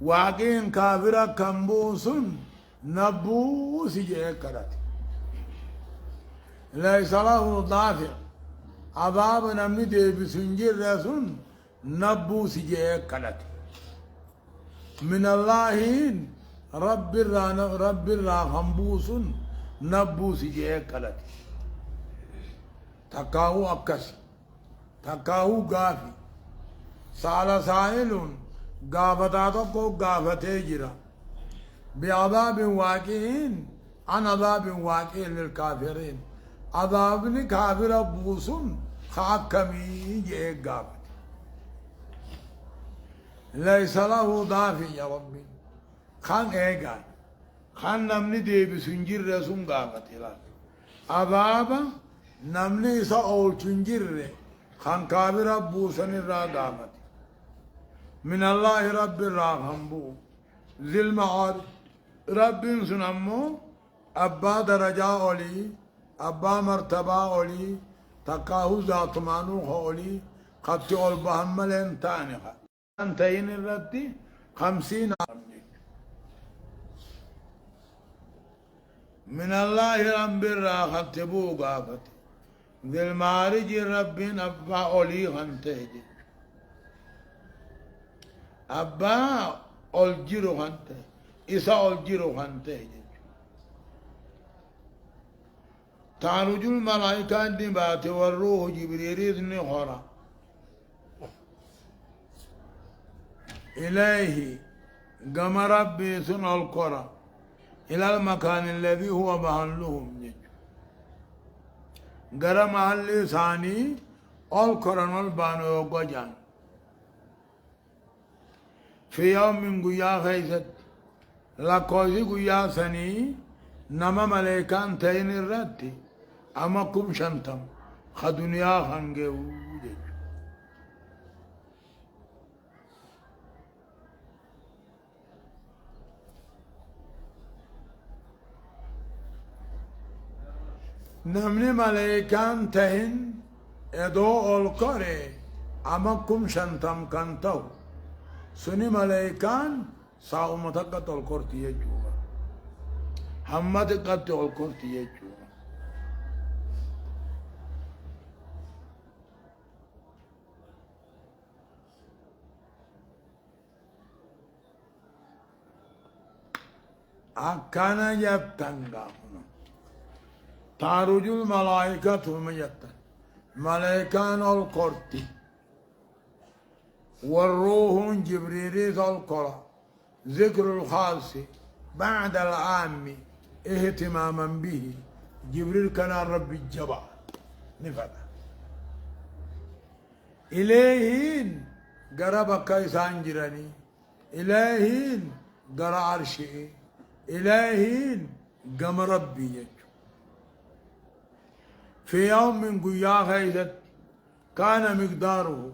واقين كافر كمبوسن نبو سيجي كرت ليس له ضافع عذاب نمني دي بسنجر رسن نبو سيجي كرت من الله رب الرا همبوس نبوس جيه كلت تكاو أكس تكاو غافي سال سائل غافتاتو غافته جرا بعذاب واقعين عن عذاب واقع للكافرين عذاب كافر بوس خاكمي جيه غافت ليس له دافع يا ربي خان ايغا خان نمني دي بسنجر رسوم غافتلا عذاب نمني سا اول سنجر خان كابر ابو سن را غافت من الله رب الرحمن ذي المعارج رب سنمو ابا درجة اولي ابا مرتبة اولي تقاهو ذات مانو اولي قد اول بهملين تانيخا انتين الردي 50 من الله رب الراحة تبو قافت ذي المعارج رب أبا أولي خنته أبا أولجيرو خنته إسا أولجيرو خنته تعرج الملائكة النبات والروح جبريل إذن خورا إليه قام ربي سن القرى إلى المكان الذي هو محلهم قرى محل ثاني القرى والبانو يوقجان في يوم من قيا خيست لقوزي قيا سني نما ملائكان تين الرتي أما كم شنتم خدنيا خنجو نمني ملائكان تهن ادو القري أما كم شنتم كنتو سني ملائكان ساو متقط القرتي يجوا حمد قط القرتي يجوا أكان يبتنغا تعرج الملائكة ميتا ملائكان القرتي والروح جبريل القرى ذكر الخاص بعد العام اهتماما به جبريل كان رب الجبع نفذ إليهن قرب كيسان جراني إليهن قرى عرشي إليهن قم ربي يجو في يوم من قيا خيزت كان مقداره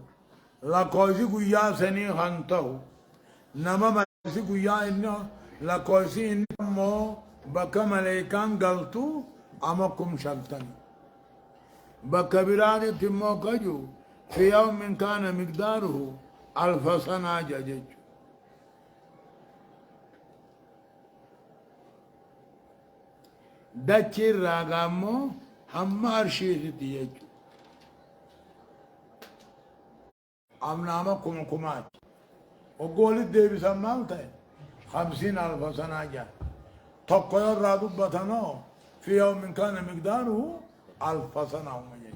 لقوسي قيا سني خانته نما ماسي قيا إنه لقوسي إنه بك ملائكان قلتو أمكم شلتني بك براني تمو كجو في يوم من كان مقداره 1000 سنة ججج دچير راغامو هم أرشيتي يجو أمناما كمات وقول الديبي سمالته 50,000 سنة جاء تقير رادو بطنو في يوم كان مقداره 1000 سنة ومجيء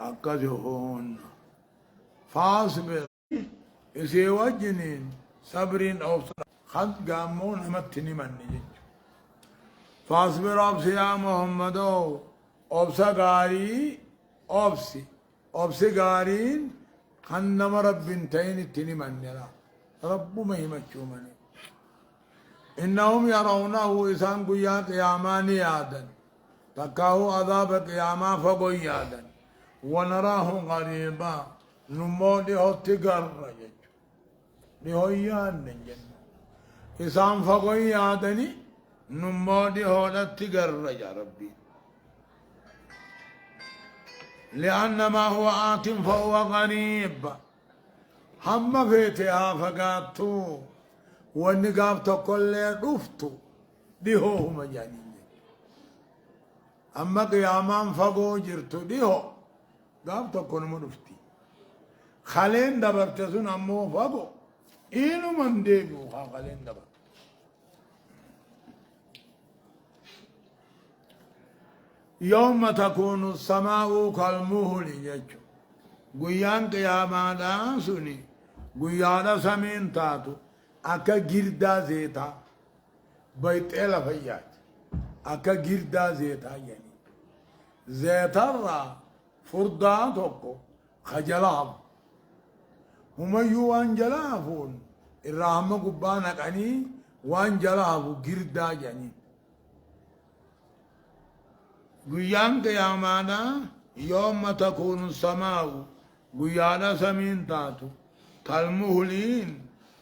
أكجهون فاصبر إسي وجنين صبرين أو خد قامون همتني من نجيج فاصبر أبسي يا محمد أبسا غاري أبسي غارين خنما رب تين التني من نرى رب مهمة مني إنهم يرونه إسان قيا قيامان يادا تكاو عذاب قياما فقو يادا ونراه غريبا نمو لهو تقر لهو يان نجن إسان فقو يادني نمو لهو تقر يا ربي لأن ما هو آت فهو غريب هم فيتها فقاتو والنقاب تقول رفتو ديهو مجانين أما قيامان فقو جرتو ديهو قاب تقول مرفتي خلين دبرتسون أمو فقو إنو من ديبو خلين دبر يوم تكون السماء كالمهل يجو قيان قياما دانسوني قيانا سمين تاتو أكا جردا زيتا بيت إلا فيات أكا جردا زيتا يعني زيتا را فردان توقو خجلاب هم يوان جلافون الرحمة قبانا قني وان جلافو جردا يعني قيان قيامانا يوم تكون السماء قيانا سمين تاتو كالمهلين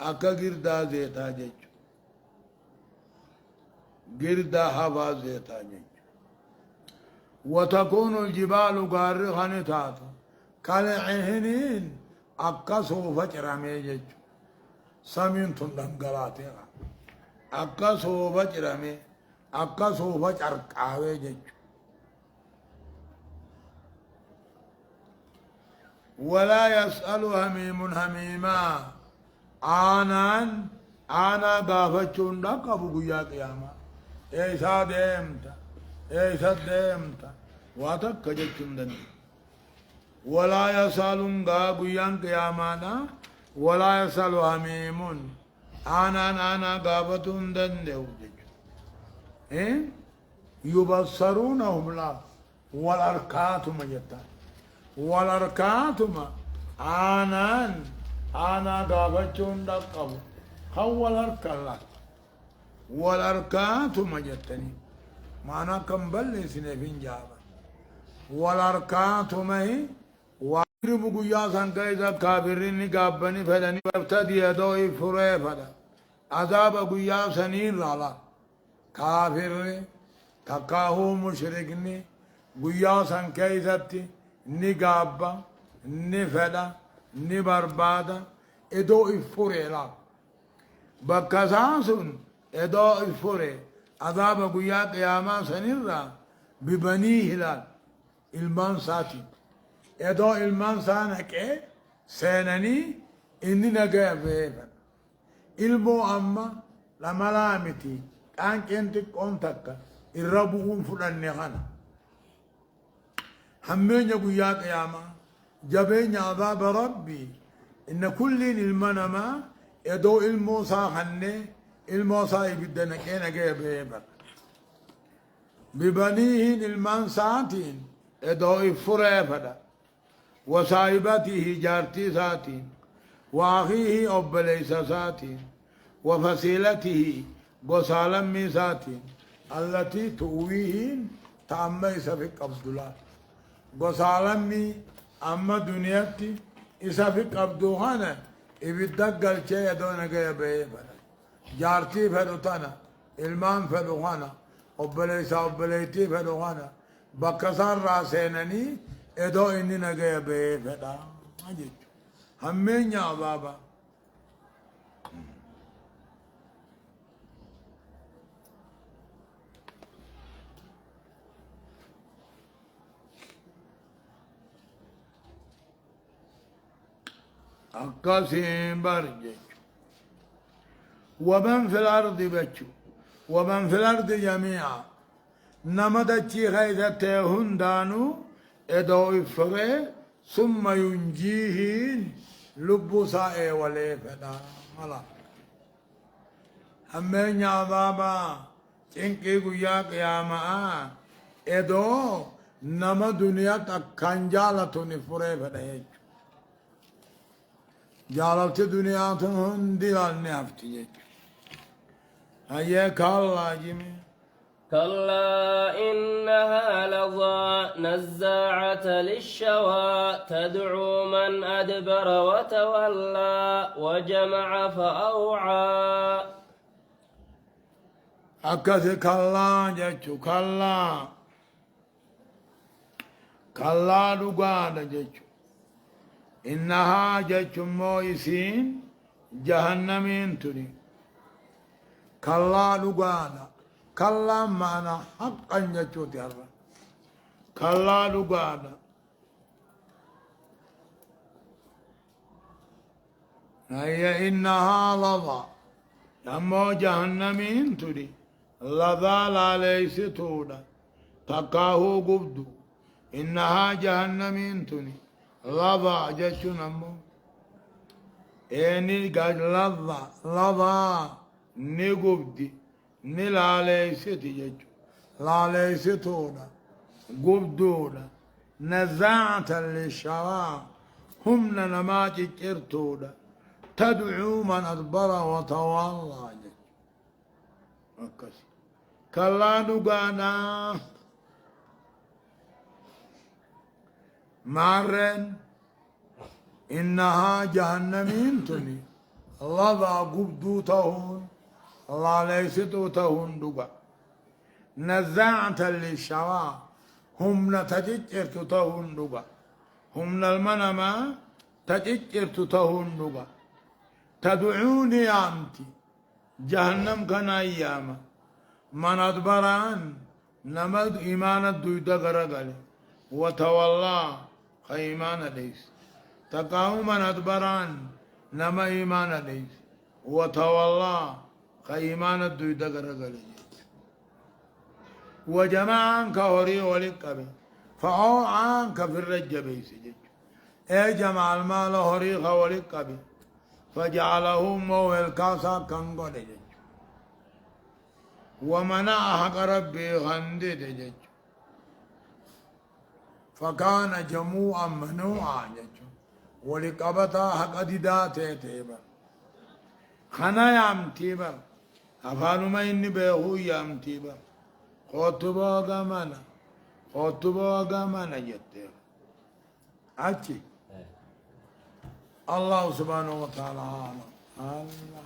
أكا جردا زيتا جيج جردا هوا زيتا جيج وتكون الجبال غارغا تاتو كالعهنين أكا صوفة رمي جيج سمين تندنقلاتها أكا صوفة رمي أكا صوفة عرقاوي جيج ولا يسأل هميم هميما آنا غافتشون لقبو قيا قياما إيسا ديمتا واتك جتشون دني ولا يسألون قابيان قيامانا ولا يسأل هميم أنا قابتون دندو إيه يبصرونهم لا والأركاتهم جتا والأركاتهم أنا قابتون دقب هو الأركات والأركاتهم جتني معنى كم بل سنفين جابا والأركاتهم هي وارم قيا سانكا إذا كافرين قابني فلني وابتدي يدوي فري فلا عذاب قيا سنين رالا كافر تكاهو مشركني قيا سانكا إذا نقابا نفلا نبربادا إدو إفوري لا بكساسون إدو إفوري عذاب قيا قياما سنين را ببني هلال ilman saati edo ilman saanaqe seenanii inni nagaya beekan ilmoo amma lamalaa miti qaanqeen xiqqoon takka irra bu'uun fudhanne kana hammeenya guyyaa qiyaamaa jabeenya azaaba rabbii inna kulliin ilma namaa edoo ilmoo isaa kannee ilmoo isaa ibidda naqee nagaya beekan bibaniihin ilmaan saatiin ادعو فريفدا وصاحبته جارتي ساتي واخيه ابليس ساتي وفصيلته قصالمي ساتي التي تؤويهن تعمي سفك عبد الله قصالمي اما دنياتي اسفك عبد الله ابدقل شيء دون غير بيفدا جارتي فدوتانا المام فدوهانا ابليتي فدوهانا بكسان راسينني ادو اني نغي بي فدا اجي همين يا بابا أقاسم برجك ومن في الأرض بچو ومن في الأرض جميعا نمدتشي خيثته هندانو ادو افره ثم ينجيهن لبو سائه ولي فدا ملا همين يا بابا چنكي قيا قياما ادو نما دنيا تكان جالتو نفره فدا هيچ جالت دنيا تهندي لالني هفتي هيچ هيا كالله جميع كلا إنها لظى نزاعة للشوى تدعو من أدبر وتولى وجمع فأوعى أكث كلا جتشو كلا كلا لقانا جتشو إنها جتشو مويسين جهنمين تري كلا لقانا كلا معنا حقا جتشو تيارا كلا لقانا هي إنها لظى يمو جهنمين تري لظى لا ليس تودا تقاهو قبدو إنها جهنمين تري لظى جتشو نمو إني قد لظى نقبدي نلاليستي ججو لاليستونا قبدونا نزاعة للشواء هم نماجي كرتونا تدعو من أدبر وتولى ججو كلا نقانا مارن إنها جهنمين تني لظى قبدو تهون الله ليس توتهن دوغا نزاعة للشواء هم نتججر تتهن دوغا هم المنما تججر تتهن دوغا تدعوني أنت جهنم كان أياما من أدبران نمد إيمان الدويدة غرقل وتولى خيمان ليس تقاو من أدبران نما إيمان ليس وتولى خيمان الدويدة غرقل وجمعان كهوري ولقب فأوعان كفر الجبيس جمع المال هريخ ولقبي فجعله موهل كاسا كنغولي ومنع حق ربي غندي دجج فكان جموعا منوعا جج ولقبتا حق ديدات تيبا خنا يام تيبا أفانو ما إني بيهو يام تيبا خطبا غمانا جتير أتي الله سبحانه وتعالى الله